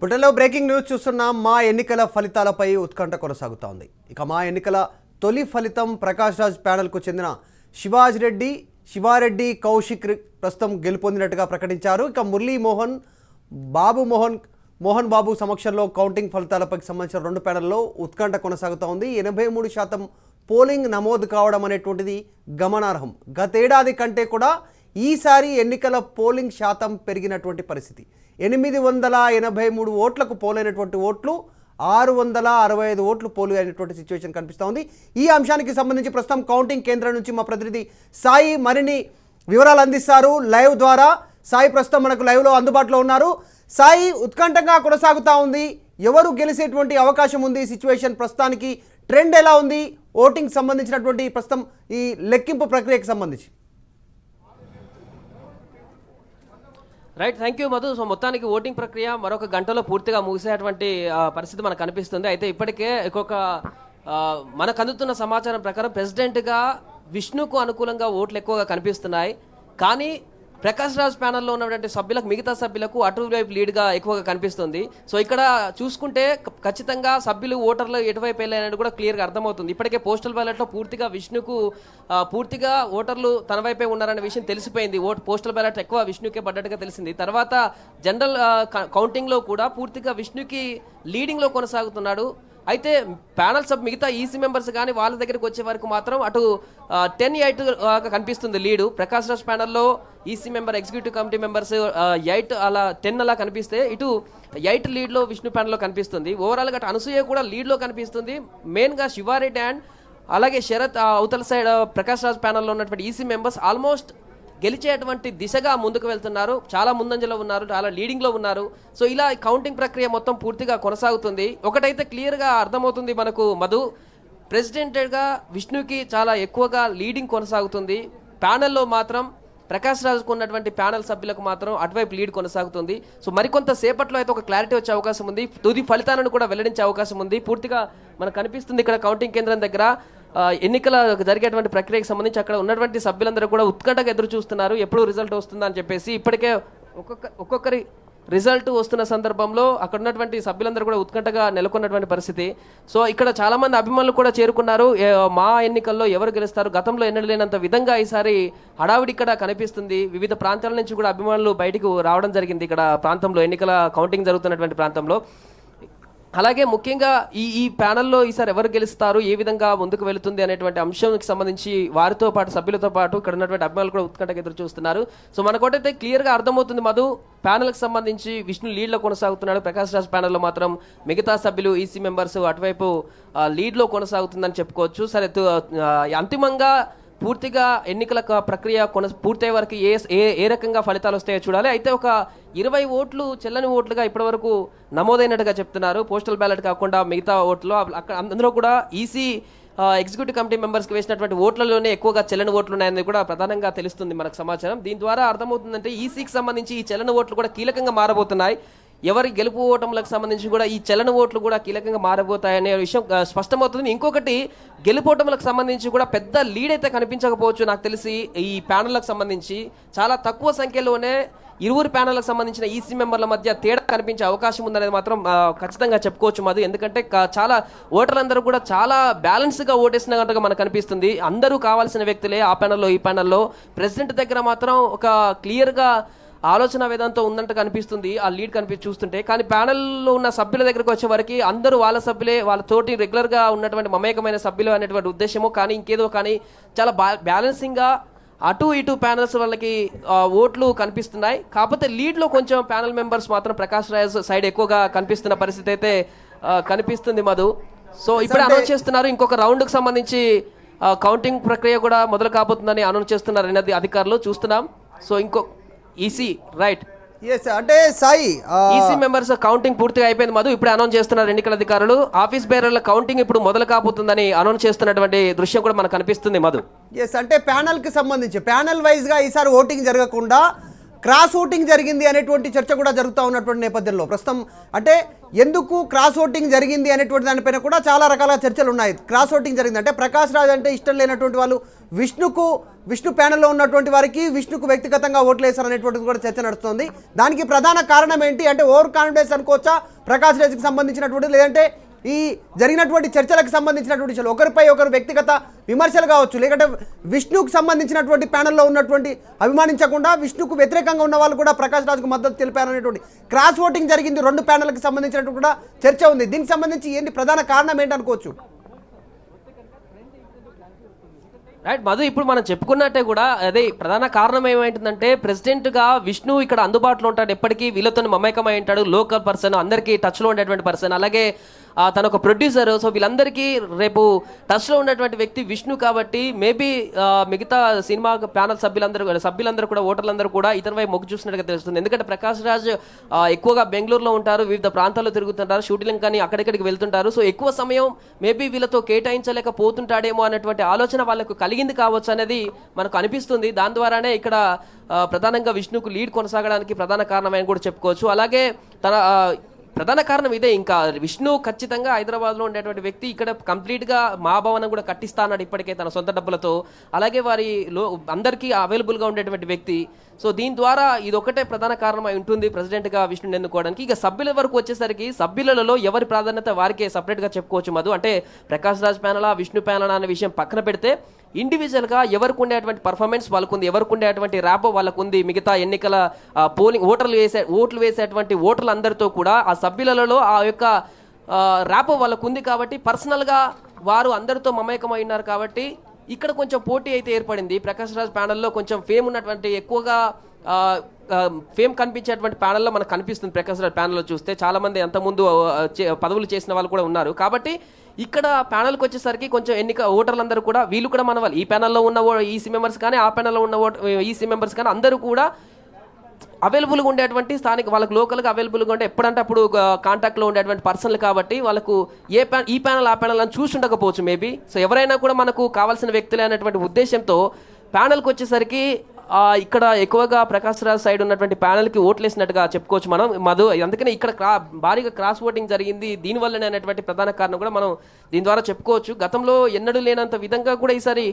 పుట్టలో breaking news చూస్తున్నాం. మా ఎన్నికల ఫలితాలపై ఉత్కంఠ కొనసాగుతోంది. ఇక మా ఎన్నికల తొలి ఫలితం ప్రకాష్ రాజ్ ప్యానెల్కు చెందిన శివారెడ్డి కౌశిక్ ప్రస్తుతం గెలుపొందినట్టుగా ప్రకటించారు. ఇక మురళీ మోహన్ బాబు సమక్షంలో కౌంటింగ్ ఫలితాలపై సంబంధించిన రెండు ప్యానెల్లో ఉత్కంఠ కొనసాగుతోంది. 83% పోలింగ్ నమోదు కావడం అనేటువంటిది గమనార్హం. గతేడాది కంటే కూడా ఈసారి ఎన్నికల పోలింగ్ శాతం పెరిగినటువంటి పరిస్థితి. 883 ఓట్లకు పోలైనటువంటి ఓట్లు 665 ఓట్లు పోలు అయినటువంటి సిచ్యువేషన్ కనిపిస్తూ ఉంది. ఈ అంశానికి సంబంధించి ప్రస్తుతం కౌంటింగ్ కేంద్రం నుంచి మా ప్రతినిధి సాయి మరిన్ని వివరాలు అందిస్తారు లైవ్ ద్వారా. సాయి ప్రస్తుతం మనకు లైవ్లో అందుబాటులో ఉన్నారు. సాయి, ఉత్కంఠంగా కొనసాగుతూ ఉంది. ఎవరు గెలిచేటువంటి అవకాశం ఉంది? సిచ్యువేషన్ ప్రస్తుతానికి ట్రెండ్ ఎలా ఉంది? ఓటింగ్ సంబంధించినటువంటి ప్రస్తుతం ఈ లెక్కింపు ప్రక్రియకు సంబంధించి. Right, thank you Madhu. So మొత్తానికి ఓటింగ్ ప్రక్రియ మరొక గంటలో పూర్తిగా ముగిసేటువంటి పరిస్థితి మనకు కనిపిస్తుంది. అయితే ఇప్పటికే మనకు అందుతున్న సమాచారం ప్రకారం ప్రెసిడెంట్గా విష్ణుకు అనుకూలంగా ఓట్లు ఎక్కువగా కనిపిస్తున్నాయి. కానీ ప్రకాష్ రాజ్ ప్యానల్లో ఉన్నటువంటి సభ్యులకు, మిగతా సభ్యులకు అటువైపు లీడ్గా ఎక్కువగా కనిపిస్తుంది. సో ఇక్కడ చూసుకుంటే ఖచ్చితంగా సభ్యులు, ఓటర్లు ఎటువైపు వెళ్ళాయని కూడా క్లియర్గా అర్థమవుతుంది. ఇప్పటికే పోస్టల్ బ్యాలెట్లో పూర్తిగా విష్ణుకు పూర్తిగా ఓటర్లు తన వైపే ఉన్నారనే విషయం తెలిసిపోయింది. పోస్టల్ బ్యాలెట్ ఎక్కువ విష్ణుకే పడ్డట్టుగా తెలిసింది. తర్వాత జనరల్ కౌంటింగ్లో కూడా పూర్తిగా విష్ణుకి లీడింగ్లో కొనసాగుతున్నాడు. అయితే ప్యానల్ మిగతా ఈసీ మెంబర్స్ కానీ వాళ్ళ దగ్గరికి వచ్చే వరకు మాత్రం అటు 10-8 కనిపిస్తుంది లీడు. ప్రకాష్ రాజ్ ప్యానల్లో EC member, executive committee members 8 అలా 10 అలా కనిపిస్తే ఇటు 8 లీడ్లో విష్ణు ప్యానల్లో కనిపిస్తుంది. ఓవరాల్గా అటు అనసూయ కూడా లీడ్లో కనిపిస్తుంది. మెయిన్గా శివారెడ్డి అండ్ అలాగే శరత్ అవతల సైడ్ ప్రకాష్ రాజ్ ప్యానల్లో ఉన్నటువంటి ఈసీ మెంబర్స్ ఆల్మోస్ట్ గెలిచేటువంటి దిశగా ముందుకు వెళ్తున్నారు. చాలా ముందంజలో ఉన్నారు, చాలా లీడింగ్లో ఉన్నారు. సో ఇలా కౌంటింగ్ ప్రక్రియ మొత్తం పూర్తిగా కొనసాగుతుంది. ఒకటైతే క్లియర్గా అర్థమవుతుంది మనకు మధు, ప్రెసిడెంట్గా విష్ణుకి చాలా ఎక్కువగా లీడింగ్ కొనసాగుతుంది. ప్యానెల్లో మాత్రం ప్రకాష్ రాజ్కు ఉన్నటువంటి ప్యానెల్ సభ్యులకు మాత్రం అటువైపు లీడ్ కొనసాగుతుంది. సో మరికొంత సేపట్లో అయితే ఒక క్లారిటీ వచ్చే అవకాశం ఉంది. తుది ఫలితాలను కూడా వెల్లడించే అవకాశం ఉంది. పూర్తిగా మనకు కనిపిస్తుంది ఇక్కడ కౌంటింగ్ కేంద్రం దగ్గర ఎన్నికల జరిగేటువంటి ప్రక్రియకు సంబంధించి అక్కడ ఉన్నటువంటి సభ్యులందరూ కూడా ఉత్కంఠగా ఎదురు చూస్తున్నారు ఎప్పుడు రిజల్ట్ వస్తుందా అని చెప్పేసి. ఇప్పటికే ఒక్కొక్కరి రిజల్ట్ వస్తున్న సందర్భంలో అక్కడ ఉన్నటువంటి సభ్యులందరూ కూడా ఉత్కంఠగా నెలకొన్నటువంటి పరిస్థితి. సో ఇక్కడ చాలా మంది అభిమానులు కూడా చేరుకున్నారు. మా ఎన్నికల్లో ఎవరు గెలుస్తారు, గతంలో ఎన్నడూ లేనంత విధంగా ఈసారి హడావిడి ఇక్కడ కనిపిస్తుంది. వివిధ ప్రాంతాల నుంచి కూడా అభిమానులు బయటకు రావడం జరిగింది. ఇక్కడ ప్రాంతంలో ఎన్నికల కౌంటింగ్ జరుగుతున్నటువంటి ప్రాంతంలో. అలాగే ముఖ్యంగా ఈ ప్యానల్లో ఈసారి ఎవరు గెలుస్తారు, ఏ విధంగా ముందుకు వెళుతుంది అనేటువంటి అంశానికి సంబంధించి వారితో పాటు, సభ్యులతో పాటు ఇక్కడ ఉన్నటువంటి అభిమానులు కూడా ఉత్కంఠగా ఎదురు చూస్తున్నారు. సో మనకోటైతే క్లియర్గా అర్థమవుతుంది మధు, ప్యానెల్కి సంబంధించి విష్ణు లీడ్లో కొనసాగుతున్నాడు. ప్రకాష్ రాజ్ ప్యానెల్లో మాత్రం మిగతా సభ్యులు, ఈసీ మెంబర్స్ అటువైపు లీడ్లో కొనసాగుతుందని చెప్పుకోవచ్చు. సరే, అంతిమంగా పూర్తిగా ఎన్నికల ప్రక్రియ పూర్తయ్యే వరకు ఏ రకంగా ఫలితాలు వస్తాయో చూడాలి. అయితే ఒక 20 ఓట్లు చెల్లని ఓట్లుగా ఇప్పటివరకు నమోదైనట్టుగా చెప్తున్నారు. పోస్టల్ బ్యాలెట్ కాకుండా మిగతా ఓట్లు అక్కడ అందులో కూడా ఈసీ ఎగ్జిక్యూటివ్ కమిటీ మెంబర్స్కి వేసినటువంటి ఓట్లలోనే ఎక్కువగా చెల్లని ఓట్లు ఉన్నాయని కూడా ప్రధానంగా తెలుస్తుంది మనకు సమాచారం. దీని ద్వారా అర్థమవుతుందంటే ఈసీకి సంబంధించి ఈ చెల్లని ఓట్లు కూడా కీలకంగా మారబోతున్నాయి. ఎవరి గెలుపు ఓటములకు సంబంధించి కూడా ఈ చలన ఓట్లు కూడా కీలకంగా మారబోతాయనే విషయం స్పష్టమవుతుంది. ఇంకొకటి, గెలుపోటములకు సంబంధించి కూడా పెద్ద లీడ్ అయితే కనిపించకపోవచ్చు. నాకు తెలిసి ఈ ప్యానెల్లకు సంబంధించి చాలా తక్కువ సంఖ్యలోనే ఇరువురు ప్యానెల్లకు సంబంధించిన ఈసీ మెంబర్ల మధ్య తేడా కనిపించే అవకాశం ఉందనేది మాత్రం ఖచ్చితంగా చెప్పుకోవచ్చు మధు. ఎందుకంటే చాలా ఓటర్లందరూ కూడా చాలా బ్యాలెన్స్గా ఓటేసినట్టుగా మనకు కనిపిస్తుంది. అందరూ కావాల్సిన వ్యక్తులే ఆ ప్యానెల్లో, ఈ ప్యానెల్లో. ప్రెసిడెంట్ దగ్గర మాత్రం ఒక క్లియర్గా ఆలోచన వేదంతో ఉందంటే కనిపిస్తుంది ఆ లీడ్ చూస్తుంటే. కానీ ప్యానెల్లో ఉన్న సభ్యుల దగ్గరకు వచ్చే వరకు అందరూ వాళ్ళ సభ్యులే, వాళ్ళతోటి రెగ్యులర్గా ఉన్నటువంటి మమేకమైన సభ్యులు అనేటువంటి ఉద్దేశమో కానీ ఇంకేదో కానీ చాలా బ్యాలెన్సింగ్గా అటు ఇటు ప్యానెల్స్ వాళ్ళకి ఓట్లు కనిపిస్తున్నాయి. కాకపోతే లీడ్లో కొంచెం ప్యానెల్ మెంబర్స్ మాత్రం ప్రకాష్ రాజ్ సైడ్ ఎక్కువగా కనిపిస్తున్న పరిస్థితి అయితే కనిపిస్తుంది మధు. సో ఇప్పుడు అనౌన్స్ చేస్తున్నారు ఇంకొక రౌండ్కి సంబంధించి కౌంటింగ్ ప్రక్రియ కూడా మొదలు కాబోతుందని అనౌన్స్ చేస్తున్నారు అనేది అధికారులు చూస్తున్నాం. సో ఈసీ రైట్, అంటే సాయి ఈసీ మెంబర్స్ కౌంటింగ్ పూర్తిగా అయిపోయింది మధు. ఇప్పుడు అనౌన్స్ చేస్తున్నారు ఎన్నికల అధికారులు. ఆఫీస్ బేరర్ల కౌంటింగ్ ఇప్పుడు మొదలు కాబోతుందని అనౌన్స్ చేస్తున్నటువంటి దృశ్యం కూడా మనకు కనిపిస్తుంది మధు. అంటే ప్యానెల్కి సంబంధించి ప్యానెల్ వైజ్గా ఈసారి ఓటింగ్ జరగకుండా క్రాస్ ఓటింగ్ జరిగింది అనేటువంటి చర్చ కూడా జరుగుతూ ఉన్నటువంటి నేపథ్యంలో ప్రస్తుతం అంటే ఎందుకు క్రాస్ ఓటింగ్ జరిగింది అనేటువంటి దానిపైన కూడా చాలా రకాల చర్చలు ఉన్నాయి. క్రాస్ ఓటింగ్ జరిగింది అంటే ప్రకాష్ రాజ్ అంటే ఇష్టం లేనటువంటి వాళ్ళు విష్ణుకు విష్ణు ప్యానెల్లో ఉన్నటువంటి వారికి విష్ణుకు వ్యక్తిగతంగా ఓట్లు వేశారనేటువంటిది కూడా చర్చ నడుస్తుంది. దానికి ప్రధాన కారణం ఏంటి అంటే ఓవర్ కాన్ఫిడెన్స్ అనుకోవచ్చా ప్రకాష్ రాజ్కి సంబంధించినటువంటి, లేదంటే ఈ జరిగినటువంటి చర్చలకు సంబంధించినటువంటి విషయాలు ఒకరిపై ఒకరు వ్యక్తిగత విమర్శలు కావచ్చు, లేదంటే విష్ణుకు సంబంధించినటువంటి ప్యానెల్లో ఉన్నటువంటి అభిమానించకుండా విష్ణుకు వ్యతిరేకంగా ఉన్న వాళ్ళు కూడా ప్రకాష్ రాజ్కు మద్దతు తెలిపారనేటువంటి క్రాస్ ఓటింగ్ జరిగింది. 2 ప్యానెల్కి సంబంధించినట్టు కూడా చర్చ ఉంది. దీనికి సంబంధించి ఏంటి ప్రధాన కారణం ఏంటనుకోవచ్చు? రైట్ మధు, ఇప్పుడు మనం చెప్పుకున్నట్టే కూడా అదే ప్రధాన కారణం ఏమైంటుందంటే ప్రెసిడెంట్ గా విష్ణు ఇక్కడ అందుబాటులో ఉంటాడు, ఎప్పటికీ వీళ్ళతో మమేకమై ఉంటాడు, లోకల్ పర్సన్, అందరికీ టచ్ లో ఉండేటువంటి పర్సన్, అలాగే తన ఒక ప్రొడ్యూసర్. సో వీళ్ళందరికీ రేపు టచ్ లో ఉన్నటువంటి వ్యక్తి విష్ణు కాబట్టి మేబీ మిగతా సినిమా ప్యానల్ సభ్యులందరూ కూడా ఓటర్లందరూ కూడా ఇతని వైపు మొగ్గు చూసినట్టుగా తెలుస్తుంది. ఎందుకంటే ప్రకాష్ రాజ్ ఎక్కువగా బెంగళూరులో ఉంటారు, వివిధ ప్రాంతాల్లో తిరుగుతుంటారు, షూటింగ్ కానీ అక్కడిక్కడికి వెళ్తుంటారు. సో ఎక్కువ సమయం మేబీ వీళ్ళతో కేటాయించలేకపోతుంటాడేమో అనేటువంటి ఆలోచన వాళ్ళకు కలిగింది కావచ్చు అనేది మనకు అనిపిస్తుంది. దాని ద్వారానే ఇక్కడ ప్రధానంగా విష్ణుకు లీడ్ కొనసాగడానికి ప్రధాన కారణమని కూడా చెప్పుకోవచ్చు. అలాగే ప్రధాన కారణం ఇదే. ఇంకా విష్ణు ఖచ్చితంగా హైదరాబాద్లో ఉండేటువంటి వ్యక్తి, ఇక్కడ కంప్లీట్గా మా భవనం కూడా కట్టిస్తా అన్నాడు ఇప్పటికే తన సొంత డబ్బులతో. అలాగే అందరికీ అవైలబుల్గా ఉండేటువంటి వ్యక్తి. సో దీని ద్వారా ఇది ఒకటే ప్రధాన కారణం అయి ఉంటుంది ప్రెసిడెంట్గా విష్ణుని ఎన్నుకోవడానికి. ఇక సభ్యుల వరకు వచ్చేసరికి సభ్యులలో ఎవరి ప్రాధాన్యత వారికే సపరేట్గా చెప్పుకోవచ్చు మధు. అంటే ప్రకాష్ రాజ్ ప్యానలా విష్ణు ప్యానలా అనే విషయం పక్కన పెడితే ఇండివిజువల్గా ఎవరికి ఉండేటువంటి పర్ఫార్మెన్స్ వాళ్ళకుంది, ఎవరికి ఉండేటువంటి ర్యాపో వాళ్ళకుంది, మిగతా ఎన్నికల పోలింగ్ ఓట్లు వేసేటువంటి ఓటర్లందరితో కూడా ఆ సభ్యులలో ఆ యొక్క ర్యాపో వాళ్ళకుంది కాబట్టి పర్సనల్గా వారు అందరితో మమేకమై ఉన్నారు కాబట్టి ఇక్కడ కొంచెం పోటీ అయితే ఏర్పడింది. ప్రకాష్ రాజ్ ప్యానల్లో కొంచెం ఫేమ్ ఉన్నటువంటి ఎక్కువగా ఫేమ్ కనిపించేటువంటి ప్యానల్లో మనకు కనిపిస్తుంది. ప్రకాష్ రాజ్ ప్యానల్లో చూస్తే చాలామంది అంతకుముందు పదవులు చేసిన వాళ్ళు కూడా ఉన్నారు కాబట్టి ఇక్కడ ప్యానల్కి వచ్చేసరికి కొంచెం ఓటర్లందరూ కూడా వీళ్ళు కూడా మన వాళ్ళు ఈ ప్యానల్లో ఉన్న ఈసీ మెంబర్స్ కానీ ఆ ప్యానల్లో ఉన్న ఈసీ మెంబర్స్ కానీ అందరూ కూడా అవైలబుల్గా ఉండేటువంటి స్థానిక వాళ్ళకి లోకల్గా అవైలబుల్గా ఉంటే ఎప్పుడంటే అప్పుడు కాంటాక్ట్లో ఉండేటువంటి పర్సన్లు కాబట్టి వాళ్ళకు ఈ ప్యానల్ ఆ ప్యానల్ అని చూసి ఉండకపోవచ్చు మేబీ. సో ఎవరైనా కూడా మనకు కావాల్సిన వ్యక్తులే అనేటువంటి ఉద్దేశంతో ప్యానల్కి వచ్చేసరికి ఇక్కడ ఎక్కువగా ప్రకాష్ రాజ్ సైడ్ ఉన్నటువంటి ప్యానల్కి ఓట్లేసినట్టుగా చెప్పుకోవచ్చు మనం మధు. అందుకనే ఇక్కడ భారీగా క్రాస్ ఓటింగ్ జరిగింది, దీనివల్లనే అనేటువంటి ప్రధాన కారణం కూడా మనం దీని ద్వారా చెప్పుకోవచ్చు. గతంలో ఎన్నడూ లేనంత విధంగా కూడా ఈసారి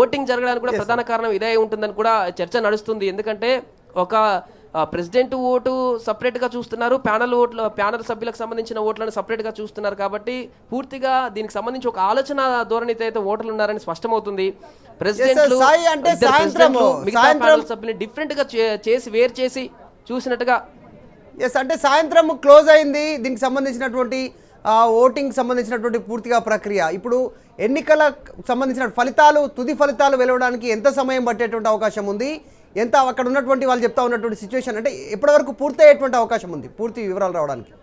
ఓటింగ్ జరగడానికి కూడా ప్రధాన కారణం ఇదే ఉంటుందని కూడా చర్చ నడుస్తుంది. ఎందుకంటే ఒక ప్రెసిడెంట్ ఓటు సపరేట్గా చూస్తున్నారు, ప్యానల్ సభ్యులకు సంబంధించిన ఓట్లను సపరేట్గా చూస్తున్నారు కాబట్టి పూర్తిగా దీనికి సంబంధించి ఒక ఆలోచన ధోరణితో అయితే ఓటర్లు ఉన్నారని స్పష్టమవుతుంది. ప్రెసిడెంట్లు సభ్యులు డిఫరెంట్ గా చేసి వేరు చేసి చూసినట్టుగా. అంటే సాయంత్రం క్లోజ్ అయింది దీనికి సంబంధించినటువంటి ఓటింగ్ సంబంధించినటువంటి పూర్తిగా ప్రక్రియ. ఇప్పుడు ఎన్నికల సంబంధించిన తుది ఫలితాలు వెలువడానికి ఎంత సమయం పట్టేటువంటి అవకాశం ఉంది, ఎంత అక్కడ ఉన్నటువంటి వాళ్ళు చెప్తా ఉన్నటువంటి సిచ్యువేషన్ అంటే ఎప్పటివరకు పూర్తి అయ్యేటువంటి అవకాశం ఉంది పూర్తి వివరాలు రావడానికి?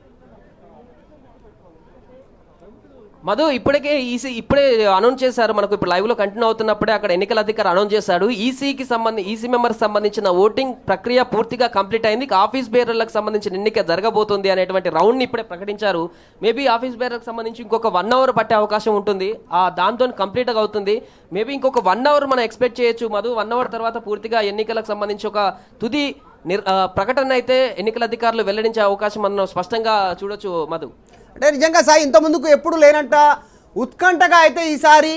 మధు, ఇప్పుడే అనౌన్స్ చేశారు మనకు. ఇప్పుడు లైవ్ లో కంటిన్యూ అవుతున్నప్పుడే అక్కడ ఎన్నికల అధికారి అనౌన్స్ చేశాడు ఈసీ మెంబర్స్ సంబంధించిన ఓటింగ్ ప్రక్రియ పూర్తిగా కంప్లీట్ అయింది, ఆఫీస్ బేరర్లకు సంబంధించిన ఎన్నిక జరగబోతుంది అనేటువంటి రౌండ్ ని ఇప్పుడే ప్రకటించారు. మేబీ ఆఫీస్ బేరర్లకు సంబంధించి ఇంకొక 1 అవర్ పట్టే అవకాశం ఉంటుంది, దాంతో కంప్లీట్ గా అవుతుంది. మేబీ ఇంకొక 1 అవర్ మనం ఎక్స్పెక్ట్ చేయొచ్చు మధు. 1 అవర్ తర్వాత పూర్తిగా ఎన్నికలకు సంబంధించి ఒక తుది ప్రకటన అయితే ఎన్నికల అధికారులు వెల్లడించే అవకాశం మనం స్పష్టంగా చూడొచ్చు మధు. అంటే నిజంగా సాయి ఇంత ముందుకు ఎప్పుడు లేనంట ఉత్కంఠగా అయితే ఈసారి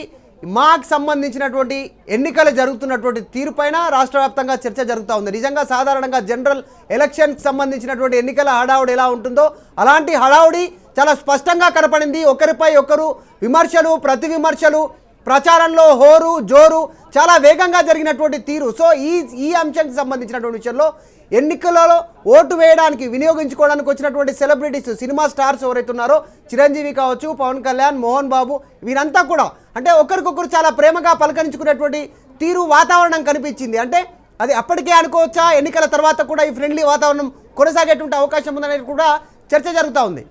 మాకు సంబంధించినటువంటి ఎన్నికలు జరుగుతున్నటువంటి తీరుపైన రాష్ట్ర వ్యాప్తంగా చర్చ జరుగుతూ ఉంది. నిజంగా సాధారణంగా జనరల్ ఎలక్షన్కి సంబంధించినటువంటి ఎన్నికల హడావుడి ఎలా ఉంటుందో అలాంటి హడావుడి చాలా స్పష్టంగా కనపడింది. ఒకరిపై ఒకరు విమర్శలు, ప్రతి విమర్శలు, ప్రచారంలో హోరు జోరు చాలా వేగంగా జరిగినటువంటి తీరు. సో ఈ అంశానికి సంబంధించినటువంటి విషయంలో ఎన్నికలలో ఓటు వేయడానికి వినియోగించుకోవడానికి వచ్చినటువంటి సెలబ్రిటీస్, సినిమా స్టార్స్ ఎవరైతే ఉన్నారో చిరంజీవి కావచ్చు, పవన్ కళ్యాణ్, మోహన్ బాబు, వీరంతా కూడా అంటే ఒకరికొకరు చాలా ప్రేమగా పలకరించుకునేటువంటి తీరు వాతావరణం కనిపించింది. అంటే అది అప్పటికే అనుకోవచ్చా, ఎన్నికల తర్వాత కూడా ఈ ఫ్రెండ్లీ వాతావరణం కొనసాగేటువంటి అవకాశం ఉందనేది కూడా చర్చ జరుగుతూ ఉంది.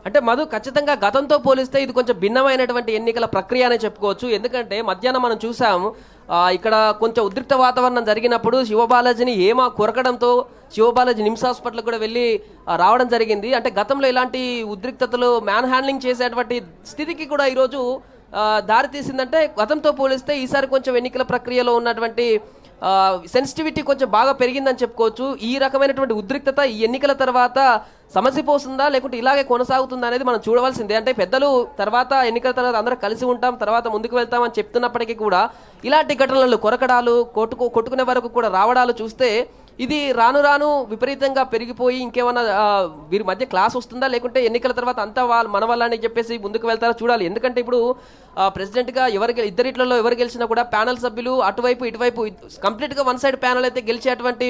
అంటే మధు, ఖచ్చితంగా గతంతో పోలిస్తే ఇది కొంచెం భిన్నమైనటువంటి ఎన్నికల ప్రక్రియ అనే చెప్పుకోవచ్చు. ఎందుకంటే మధ్యాహ్నం మనం చూసాము ఇక్కడ కొంచెం ఉద్రిక్త వాతావరణం జరిగినప్పుడు శివబాలాజీని కొరకడంతో శివబాలాజీ నిమ్స్ హాస్పిటల్ కూడా వెళ్ళి రావడం జరిగింది. అంటే గతంలో ఇలాంటి ఉద్రిక్తతలు మ్యాన్ హ్యాండ్లింగ్ చేసేటువంటి స్థితికి కూడా ఈరోజు దారి తీసిందంటే గతంతో పోలిస్తే ఈసారి కొంచెం ఎన్నికల ప్రక్రియలో ఉన్నటువంటి సెన్సిటివిటీ కొంచెం బాగా పెరిగిందని చెప్పుకోవచ్చు. ఈ రకమైనటువంటి ఉద్రిక్తత ఈ ఎన్నికల తర్వాత సమసిపోతుందా లేకుంటే ఇలాగే కొనసాగుతుందా అనేది మనం చూడవలసిందే. అంటే పెద్దలు తర్వాత ఎన్నికల తర్వాత అందరూ కలిసి ఉంటాం, తర్వాత ముందుకు వెళ్తామని చెప్తున్నప్పటికీ కూడా ఇలాంటి ఘటనలు, కొరకడాలు, కొట్టుకునే వరకు కూడా రావడాలు చూస్తే ఇది రాను రాను విపరీతంగా పెరిగిపోయి ఇంకేమన్నా వీరి మధ్య క్లాస్ వస్తుందా లేకుంటే ఎన్నికల తర్వాత అంతా వాళ్ళు మన వల్ల అని చెప్పేసి ముందుకు వెళ్తారా చూడాలి. ఎందుకంటే ఇప్పుడు ప్రెసిడెంట్గా ఇద్దరిట్లలో ఎవరు గెలిచినా కూడా ప్యానల్ సభ్యులు అటువైపు ఇటువైపు కంప్లీట్గా వన్ సైడ్ ప్యానల్ అయితే గెలిచేటువంటి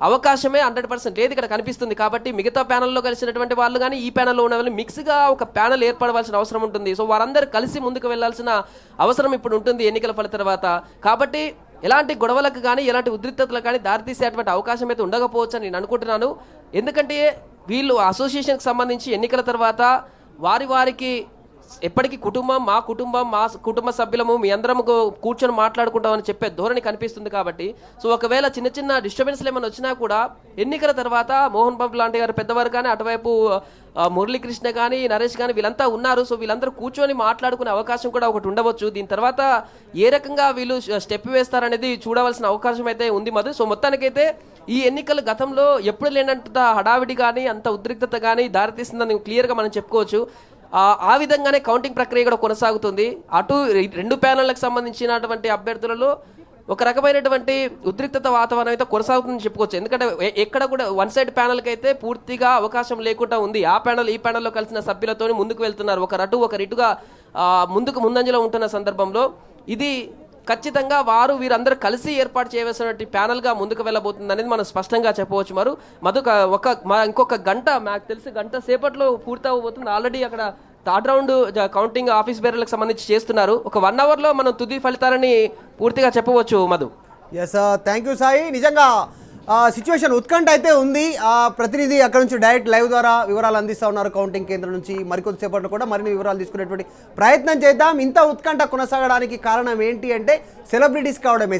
అవకాశమే 100% లేదు ఇక్కడ కనిపిస్తుంది. కాబట్టి మిగతా ప్యానల్లో కలిసినటువంటి వాళ్ళు కానీ ఈ ప్యానల్లో ఉన్న వాళ్ళు మిక్స్గా ఒక ప్యానల్ ఏర్పడవలసిన అవసరం ఉంటుంది. సో వారందరూ కలిసి ముందుకు వెళ్లాల్సిన అవసరం ఇప్పుడు ఉంటుంది ఎన్నికల ఫలిత తర్వాత. కాబట్టి ఎలాంటి గొడవలకు కానీ ఎలాంటి ఉద్రిక్తతలకు కానీ దారితీసేటువంటి అవకాశం అయితే ఉండకపోవచ్చు అని నేను అనుకుంటున్నాను. ఎందుకంటే వీళ్ళు అసోసియేషన్కి సంబంధించి ఎన్నికల తర్వాత వారికి ఎప్పటికీ మా కుటుంబ సభ్యులము మీ అందరం కూర్చొని మాట్లాడుకుంటామని చెప్పే ధోరణి కనిపిస్తుంది. కాబట్టి సో ఒకవేళ చిన్న చిన్న డిస్టర్బెన్స్లు ఏమైనా వచ్చినా కూడా ఎన్నికల తర్వాత మోహన్ బాబు లాంటి గారు పెద్దవారు కానీ అటువైపు మురళీకృష్ణ కానీ నరేష్ కానీ వీళ్ళంతా ఉన్నారు. సో వీళ్ళందరూ కూర్చొని మాట్లాడుకునే అవకాశం కూడా ఒకటి ఉండవచ్చు. దీని తర్వాత ఏ రకంగా వీళ్ళు స్టెప్ వేస్తారనేది చూడవలసిన అవకాశం అయితే ఉంది మధు. సో మొత్తానికైతే ఈ ఎన్నికలు గతంలో ఎప్పుడు లేనంత హడావిడి కానీ అంత ఉద్రిక్తత కానీ దారితీస్తుందని క్లియర్గా మనం చెప్పుకోవచ్చు. ఆ విధంగానే కౌంటింగ్ ప్రక్రియ కూడా కొనసాగుతుంది. అటు రెండు ప్యానెళ్లకు సంబంధించినటువంటి అభ్యర్థులలో ఒక రకమైనటువంటి ఉద్రిక్తత వాతావరణం అయితే కొనసాగుతుందని చెప్పుకోవచ్చు. ఎందుకంటే ఎక్కడ కూడా వన్ సైడ్ ప్యానెల్కి అయితే పూర్తిగా అవకాశం లేకుండా ఉంది. ఆ ప్యానెల్ ఈ ప్యానెల్లో కలిసిన సభ్యులతో ముందుకు వెళ్తున్నారు. ఒకరిటుగా ముందంజలో ఉంటున్న సందర్భంలో ఇది ఖచ్చితంగా వీరందరూ కలిసి ఏర్పాటు చేయవలసినటువంటి ప్యానెల్గా ముందుకు వెళ్ళబోతుంది అనేది మనం స్పష్టంగా చెప్పవచ్చు. మధు ఇంకొక గంట నాకు తెలిసి గంట సేపట్లో పూర్తి అవ్వబోతుంది. ఆల్రెడీ అక్కడ థర్డ్ రౌండ్ కౌంటింగ్ ఆఫీస్ బేరర్లకు సంబంధించి చేస్తున్నారు. ఒక 1 అవర్లో మనం తుది ఫలితాలని పూర్తిగా చెప్పవచ్చు Madhu. Yes, thank you Sai. నిజంగా సిచ్యువేషన్ ఉత్కంఠ అయితే ఉంది. ప్రతినిధి అక్కడ నుంచి డైరెక్ట్ లైవ్ ద్వారా వివరాలు అందిస్తూ ఉన్నారు కౌంటింగ్ కేంద్రం నుంచి. మరికొద్దిసేపట్లో కూడా మరిన్ని వివరాలు తీసుకునేటువంటి ప్రయత్నం చేద్దాం. ఇంత ఉత్కంఠ కొనసాగడానికి కారణం ఏంటి అంటే సెలబ్రిటీస్ కావడమే,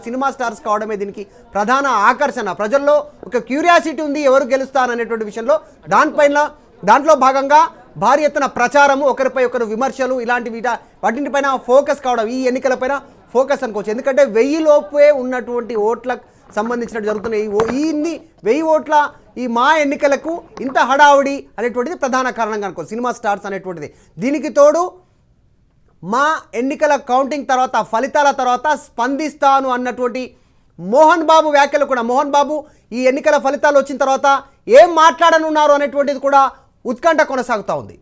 సినిమా స్టార్స్ కావడమే దీనికి ప్రధాన ఆకర్షణ. ప్రజల్లో ఒక క్యూరియాసిటీ ఉంది ఎవరు గెలుస్తారనేటువంటి విషయంలో. దాంట్లో భాగంగా భారీ ఎత్తున ప్రచారము, ఒకరిపై ఒకరు విమర్శలు, ఇలాంటి వాటిపైన ఫోకస్ కావడం, ఈ ఎన్నికలపైన ఫోకస్ అనుకోవచ్చు. ఎందుకంటే 1000 లోపే ఉన్నటువంటి ఓట్లకు సంబంధించినట్టు జరుగుతున్నాయి. ఇన్ని 1000 ఓట్ల ఈ మా ఎన్నికలకు ఇంత హడావుడి అనేటువంటిది ప్రధాన కారణంగా అనుకోవచ్చు, సినిమా స్టార్స్ అనేటువంటిది. దీనికి తోడు మా ఎన్నికల కౌంటింగ్ తర్వాత, ఫలితాల తర్వాత స్పందిస్తాను అన్నటువంటి మోహన్ బాబు వ్యాఖ్యలు కూడా, మోహన్ బాబు ఈ ఎన్నికల ఫలితాలు వచ్చిన తర్వాత ఏం మాట్లాడనున్నారు అనేటువంటిది కూడా ఉత్కంఠ కొనసాగుతూ ఉంది.